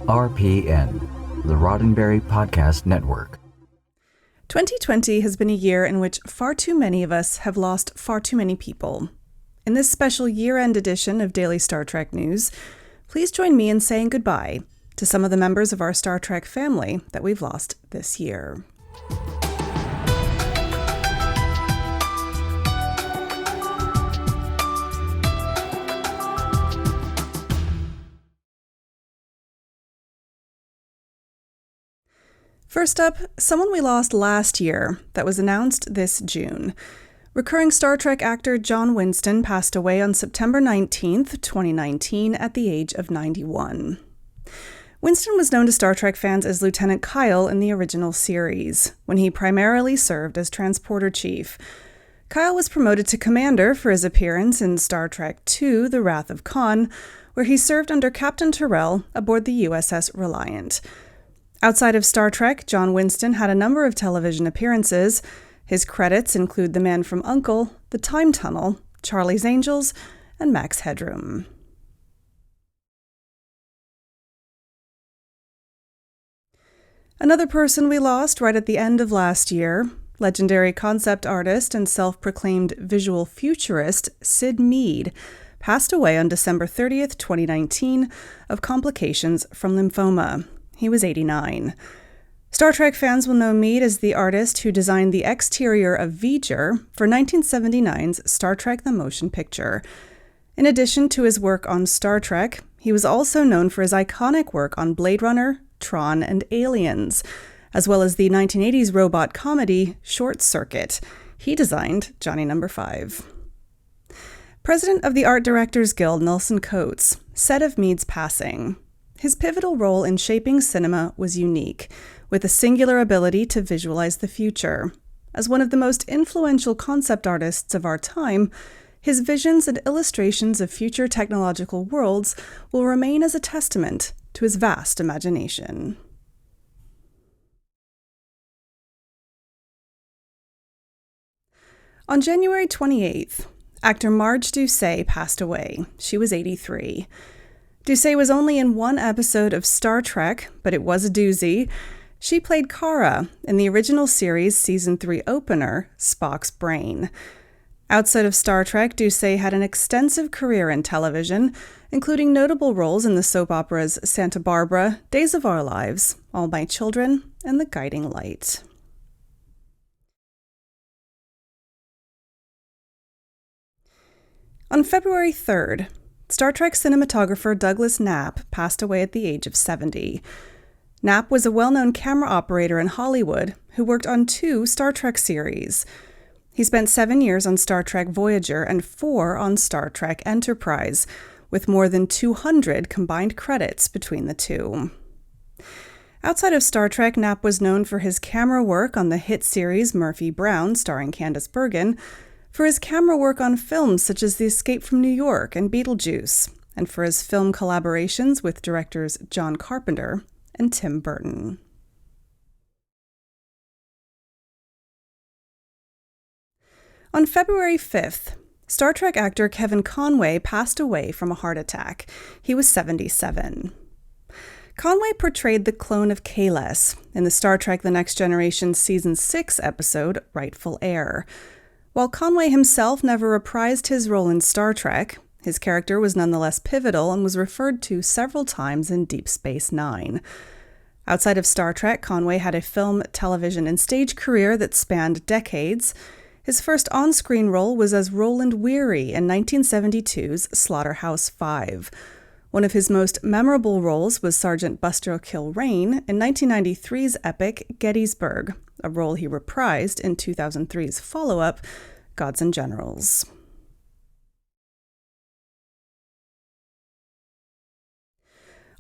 RPN, the Roddenberry Podcast Network. 2020 has been a year in which far too many of us have lost far too many people. In this special year-end edition of Daily Star Trek News, please join me in saying goodbye to some of the members of our Star Trek family that we've lost this year. First up, someone we lost last year that was announced this June. Recurring Star Trek actor John Winston passed away on September 19th, 2019, at the age of 91. Winston was known to Star Trek fans as Lieutenant Kyle in the original series, when he primarily served as transporter chief. Kyle was promoted to commander for his appearance in Star Trek II: The Wrath of Khan, where he served under Captain Terrell aboard the USS Reliant. Outside of Star Trek, John Winston had a number of television appearances. His credits include The Man from U.N.C.L., The Time Tunnel, Charlie's Angels, and Max Headroom. Another person we lost right at the end of last year, legendary concept artist and self-proclaimed visual futurist Syd Mead, passed away on December 30th, 2019, of complications from lymphoma. He was 89. Star Trek fans will know Mead as the artist who designed the exterior of V'ger for 1979's Star Trek: The Motion Picture. In addition to his work on Star Trek, he was also known for his iconic work on Blade Runner, Tron, and Aliens, as well as the 1980s robot comedy Short Circuit. He designed Johnny No. 5. President of the Art Directors Guild, Nelson Coates, said of Mead's passing, "His pivotal role in shaping cinema was unique, with a singular ability to visualize the future. As one of the most influential concept artists of our time, his visions and illustrations of future technological worlds will remain as a testament to his vast imagination." On January 28th, actor Marge Dusay passed away. She was 83. Dusay was only in one episode of Star Trek, but it was a doozy. She played Kara in the original series Season 3 opener, Spock's Brain. Outside of Star Trek, Dusay had an extensive career in television, including notable roles in the soap operas Santa Barbara, Days of Our Lives, All My Children, and The Guiding Light. On February 3rd, Star Trek cinematographer Douglas Knapp passed away at the age of 70. Knapp was a well-known camera operator in Hollywood who worked on 2 Star Trek series. He spent 7 years on Star Trek Voyager and 4 on Star Trek Enterprise, with more than 200 combined credits between the two. Outside of Star Trek, Knapp was known for his camera work on the hit series Murphy Brown, starring Candice Bergen, for his camera work on films such as The Escape from New York and Beetlejuice, and for his film collaborations with directors John Carpenter and Tim Burton. On February 5th, Star Trek actor Kevin Conway passed away from a heart attack. He was 77. Conway portrayed the clone of Kahless in the Star Trek The Next Generation Season 6 episode, Rightful Heir. While Conway himself never reprised his role in Star Trek, his character was nonetheless pivotal and was referred to several times in Deep Space Nine. Outside of Star Trek, Conway had a film, television, and stage career that spanned decades. His first on-screen role was as Roland Weary in 1972's Slaughterhouse-5. One of his most memorable roles was Sergeant Buster Kilrain in 1993's epic Gettysburg, a role he reprised in 2003's follow-up, Gods and Generals.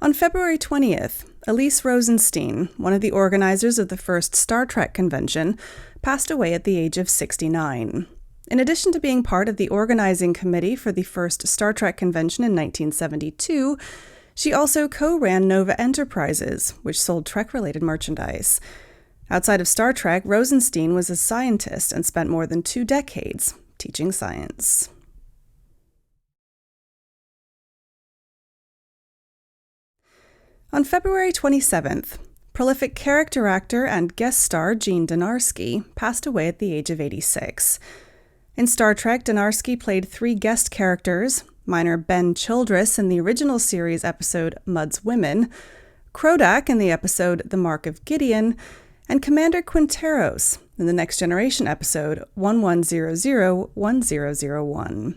On February 20th, Elise Rosenstein, one of the organizers of the first Star Trek convention, passed away at the age of 69. In addition to being part of the organizing committee for the first Star Trek convention in 1972, she also co-ran Nova Enterprises, which sold Trek-related merchandise. Outside of Star Trek, Rosenstein was a scientist and spent more than 2 decades teaching science. On February 27th, prolific character actor and guest star Gene Donarski passed away at the age of 86. In Star Trek, Donarski played 3 guest characters: Miner Ben Childress in the original series episode Mudd's Women, Krodak in the episode The Mark of Gideon, and Commander Quinteros in the Next Generation episode 1100-1001.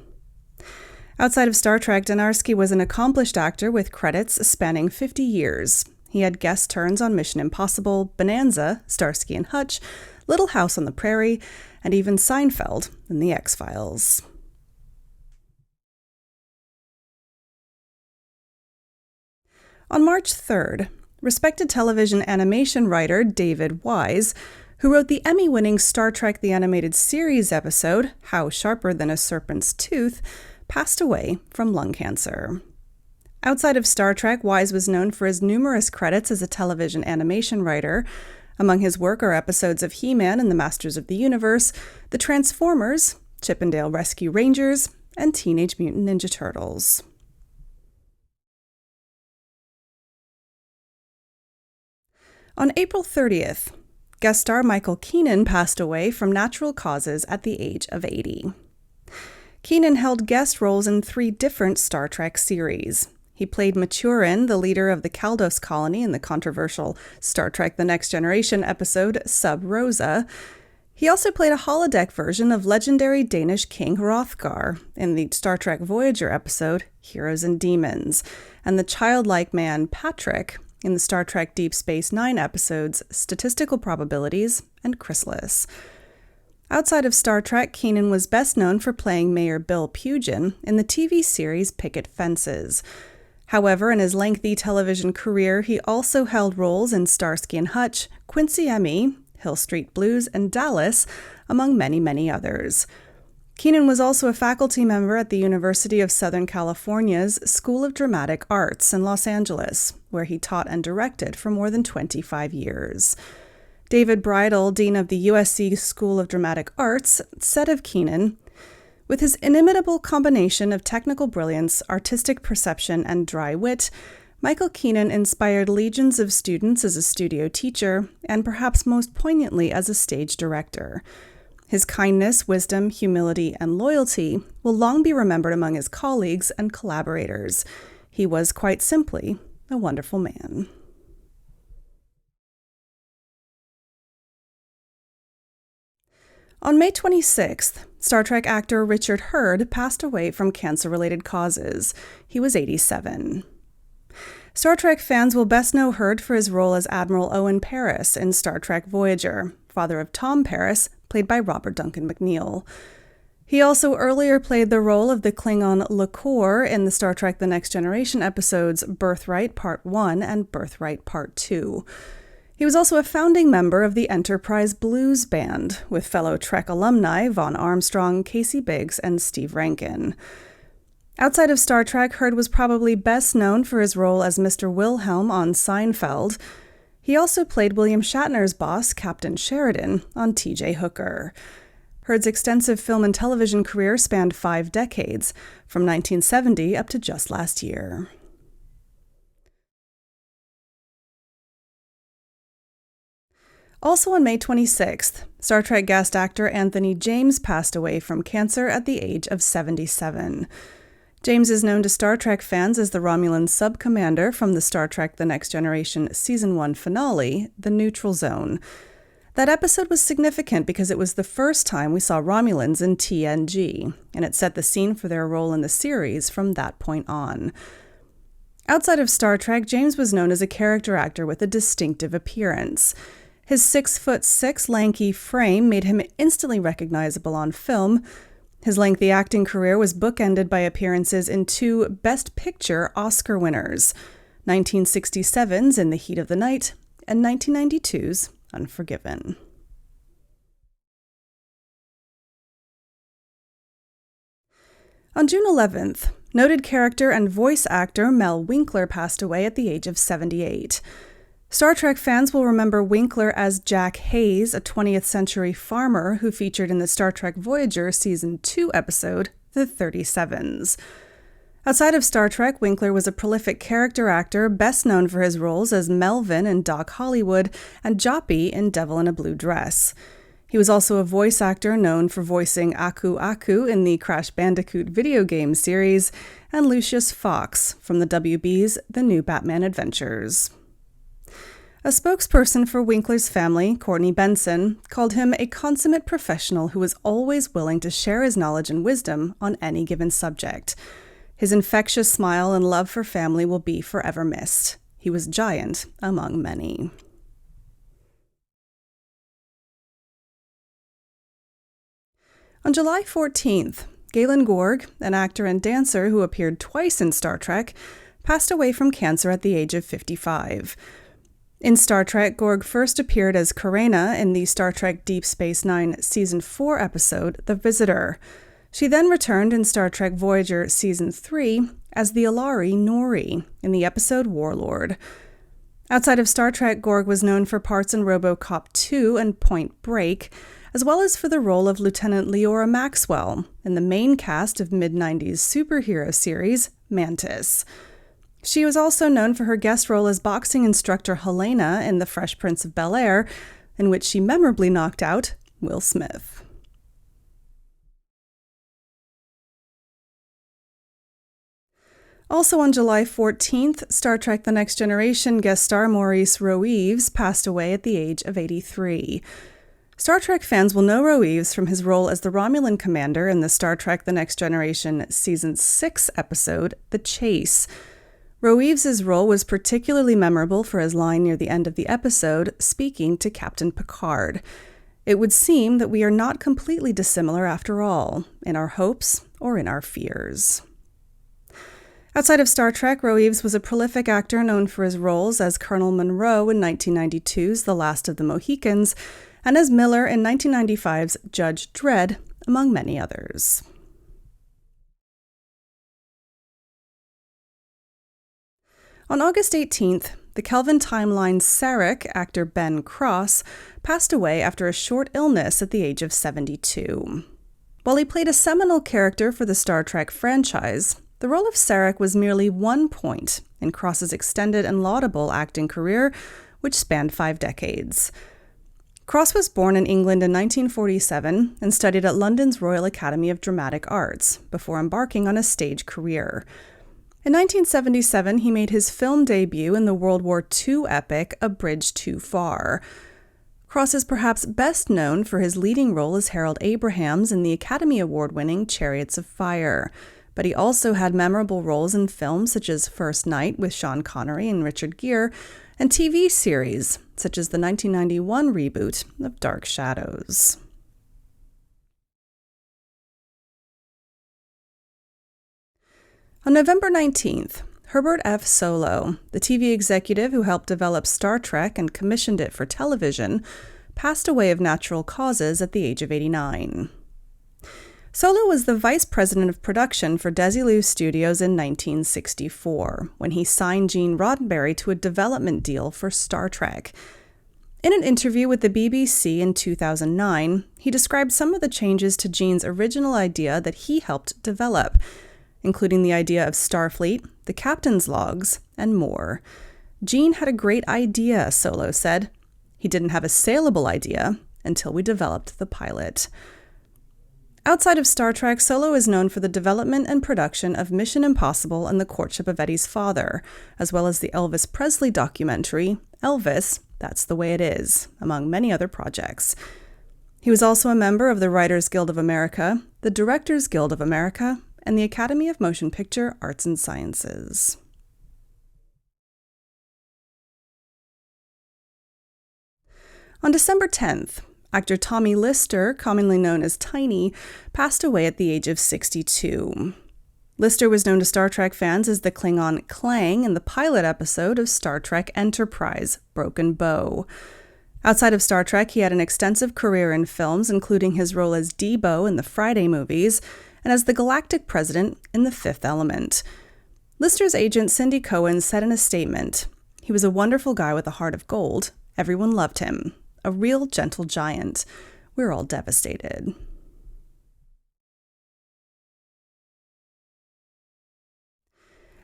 Outside of Star Trek, Donarski was an accomplished actor with credits spanning 50 years. He had guest turns on Mission Impossible, Bonanza, Starsky and Hutch, Little House on the Prairie, and even Seinfeld in The X-Files. On March 3rd, respected television animation writer David Wise, who wrote the Emmy-winning Star Trek The Animated Series episode, How Sharper Than a Serpent's Tooth, passed away from lung cancer. Outside of Star Trek, Wise was known for his numerous credits as a television animation writer. Among his work are episodes of He-Man and the Masters of the Universe, The Transformers, Chip 'n Dale Rescue Rangers, and Teenage Mutant Ninja Turtles. On April 30th, guest star Michael Keenan passed away from natural causes at the age of 80. Keenan held guest roles in 3 different Star Trek series. He played Maturin, the leader of the Kaldos colony in the controversial Star Trek The Next Generation episode Sub Rosa. He also played a holodeck version of legendary Danish King Hrothgar in the Star Trek Voyager episode Heroes and Demons, and the childlike man Patrick in the Star Trek Deep Space Nine episodes Statistical Probabilities and Chrysalis. Outside of Star Trek, Keenan was best known for playing Mayor Bill Pugin in the TV series Picket Fences. However, in his lengthy television career, he also held roles in Starsky and Hutch, Quincy M.E., Hill Street Blues, and Dallas, among many, many others. Keenan was also a faculty member at the University of Southern California's School of Dramatic Arts in Los Angeles, where he taught and directed for more than 25 years. David Bridle, dean of the USC School of Dramatic Arts, said of Keenan, "With his inimitable combination of technical brilliance, artistic perception, and dry wit, Michael Keenan inspired legions of students as a studio teacher, and perhaps most poignantly as a stage director. His kindness, wisdom, humility, and loyalty will long be remembered among his colleagues and collaborators. He was, quite simply, a wonderful man." On May 26th, Star Trek actor Richard Hurd passed away from cancer-related causes. He was 87. Star Trek fans will best know Hurd for his role as Admiral Owen Paris in Star Trek Voyager, father of Tom Paris, played by Robert Duncan McNeill. He also earlier played the role of the Klingon Lakor in the Star Trek The Next Generation episodes Birthright Part 1 and Birthright Part 2. He was also a founding member of the Enterprise Blues Band, with fellow Trek alumni Vaughn Armstrong, Casey Biggs, and Steve Rankin. Outside of Star Trek, Hurd was probably best known for his role as Mr. Wilhelm on Seinfeld. He also played William Shatner's boss, Captain Sheridan, on T.J. Hooker. Hurd's extensive film and television career spanned 5 decades, from 1970 up to just last year. Also on May 26th, Star Trek guest actor Anthony James passed away from cancer at the age of 77. James is known to Star Trek fans as the Romulan sub-commander from the Star Trek The Next Generation Season 1 finale, The Neutral Zone. That episode was significant because it was the first time we saw Romulans in TNG, and it set the scene for their role in the series from that point on. Outside of Star Trek, James was known as a character actor with a distinctive appearance. His 6'6" lanky frame made him instantly recognizable on film. His lengthy acting career was bookended by appearances in 2 Best Picture Oscar winners, 1967's In the Heat of the Night and 1992's Unforgiven. On June 11th, noted character and voice actor Mel Winkler passed away at the age of 78. Star Trek fans will remember Winkler as Jack Hayes, a 20th century farmer who featured in the Star Trek Voyager Season 2 episode, The 37s. Outside of Star Trek, Winkler was a prolific character actor, best known for his roles as Melvin in Doc Hollywood and Joppy in Devil in a Blue Dress. He was also a voice actor known for voicing Aku Aku in the Crash Bandicoot video game series and Lucius Fox from the WB's The New Batman Adventures. A spokesperson for Winkler's family, Courtney Benson, called him a consummate professional who was always willing to share his knowledge and wisdom on any given subject. His infectious smile and love for family will be forever missed. He was giant among many. On July 14th, Gwen Gorg, an actor and dancer who appeared twice in Star Trek, passed away from cancer at the age of 55. In Star Trek, Gorg first appeared as Karena in the Star Trek Deep Space Nine Season 4 episode, The Visitor. She then returned in Star Trek Voyager Season 3 as the Alari Nori in the episode Warlord. Outside of Star Trek, Gorg was known for parts in RoboCop 2 and Point Break, as well as for the role of Lieutenant Leora Maxwell in the main cast of mid-90s superhero series Mantis. She was also known for her guest role as boxing instructor Helena in The Fresh Prince of Bel-Air, in which she memorably knocked out Will Smith. Also on July 14th, Star Trek The Next Generation guest star Maurice Rowes passed away at the age of 83. Star Trek fans will know Rowes from his role as the Romulan commander in the Star Trek The Next Generation Season 6 episode, The Chase. Rowes' role was particularly memorable for his line near the end of the episode, speaking to Captain Picard. It would seem that we are not completely dissimilar after all, in our hopes or in our fears. Outside of Star Trek, Rowes was a prolific actor known for his roles as Colonel Monroe in 1992's The Last of the Mohicans, and as Miller in 1995's Judge Dredd, among many others. On August 18th, the Kelvin timeline's Sarek actor Ben Cross passed away after a short illness at the age of 72. While he played a seminal character for the Star Trek franchise, the role of Sarek was merely one point in Cross's extended and laudable acting career, which spanned 5 decades. Cross was born in England in 1947 and studied at London's Royal Academy of Dramatic Arts before embarking on a stage career. In 1977, he made his film debut in the World War II epic A Bridge Too Far. Cross is perhaps best known for his leading role as Harold Abrahams in the Academy Award-winning Chariots of Fire, but he also had memorable roles in films such as First Night with Sean Connery and Richard Gere, and TV series such as the 1991 reboot of Dark Shadows. On November 19th, Herbert F Solo, the TV executive who helped develop Star Trek and commissioned it for television, passed away of natural causes at the age of 89. Solo was the vice president of production for Desilu Studios in 1964, when he signed Gene Roddenberry to a development deal for Star Trek. In an interview with the BBC in 2009, he described some of the changes to Gene's original idea that he helped develop, including the idea of Starfleet, the captain's logs, and more. Gene had a great idea, Solo said. He didn't have a saleable idea until we developed the pilot. Outside of Star Trek, Solo is known for the development and production of Mission Impossible and the Courtship of Eddie's Father, as well as the Elvis Presley documentary, Elvis, That's the Way It Is, among many other projects. He was also a member of the Writers Guild of America, the Directors Guild of America, and the Academy of Motion Picture Arts and Sciences. On December 10th, actor Tommy Lister, commonly known as Tiny, passed away at the age of 62. Lister was known to Star Trek fans as the Klingon Klang in the pilot episode of Star Trek Enterprise, Broken Bow. Outside of Star Trek, he had an extensive career in films, including his role as Debo in the Friday movies and as the Galactic President in The Fifth Element. Lister's agent Cindy Cohen said in a statement, "He was a wonderful guy with a heart of gold. Everyone loved him. A real gentle giant. We're all devastated."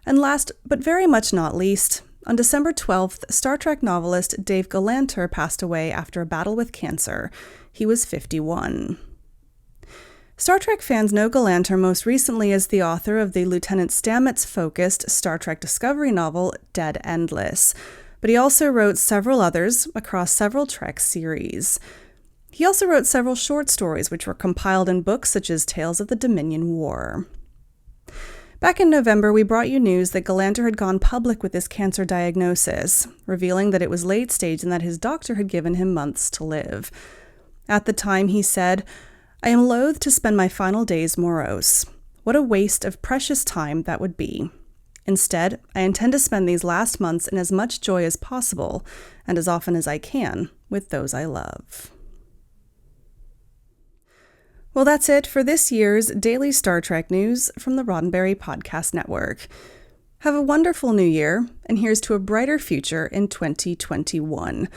And last, but very much not least, on December 12th, Star Trek novelist Dave Galanter passed away after a battle with cancer. He was 51. Star Trek fans know Galanter most recently as the author of the Lieutenant Stamets-focused Star Trek Discovery novel Dead Endless, but he also wrote several others across several Trek series. He also wrote several short stories which were compiled in books such as Tales of the Dominion War. Back in November, we brought you news that Galanter had gone public with his cancer diagnosis, revealing that it was late stage and that his doctor had given him months to live. At the time, he said, "I am loath to spend my final days morose. What a waste of precious time that would be. Instead, I intend to spend these last months in as much joy as possible, and as often as I can, with those I love." Well, that's it for this year's Daily Star Trek News from the Roddenberry Podcast Network. Have a wonderful new year, and here's to a brighter future in 2021.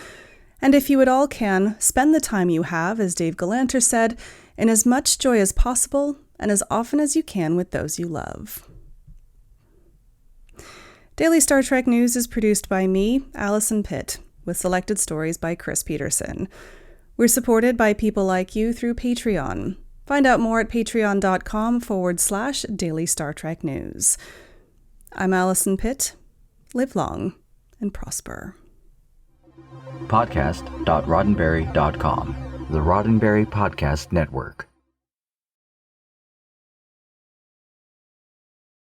And if you at all can, spend the time you have, as Dave Galanter said, in as much joy as possible and as often as you can with those you love. Daily Star Trek News is produced by me, Alison Pitt, with selected stories by Chris Peterson. We're supported by people like you through Patreon. Find out more at patreon.com/Daily Star Trek News. I'm Alison Pitt. Live long and prosper. Podcast.roddenberry.com, the Roddenberry Podcast Network.